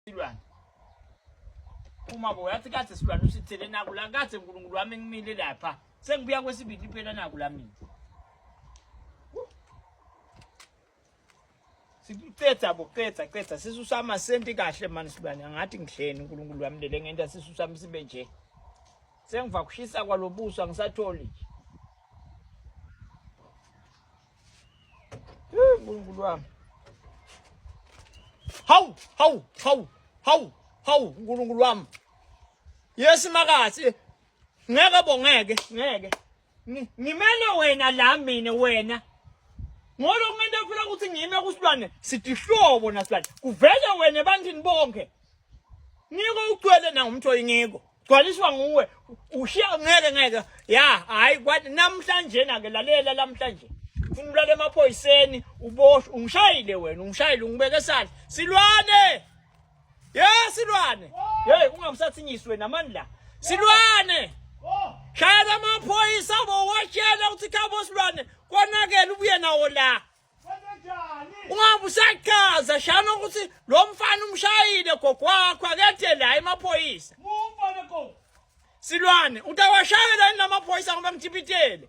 silwane uma boyathi kade silwane usithele naku la kade uNkulunkulu wami ngimile lapha sengibuya kwesibili phela naku la mina sikuqeda boqeda sisusa amasenti kahle manje silwane ngathi ngihleni uNkulunkulu wami lele ngenta sisusa msibe nje sengiva kushisa kwalobuso angisatholi uNkulunkulu wami Hawu uNkulunkulu wami Yes makathi ngeke bongeke ngeke ngimele wena la mina wena ngolo ngende phela ukuthi ngime kusilwane sithi hlobo nasilwane kuvele wena ebantwini bonke ngiko ugcwele na umthoyi ngiko gcwaliswa nguwe ushiya ngeke ya hayi kwathi namhlanje na ke lalela namhlanje ungulale emaphoyiseni uboshwe ungishayile wena ungishayile ungibeke esandla silwane silwane hey ungamsathinyiswe namandla silwane shayela amaphoyisa bowatshela ukuthi khabo silwane konakela ubuye nawo la ungabe usaqhaza shana ukuthi lo mfana umshayile gogwakho akethe la emaphoyisa silwane utawashayela namaphoyisa ngoba ngithibitele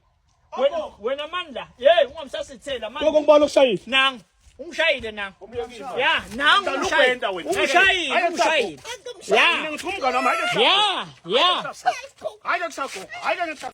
wena mandla ungamsasithela manje ngokubona ukushayile nang ungishayile nang ya nang ungishayile ya ngithumka noma ya hayi kusakho hayi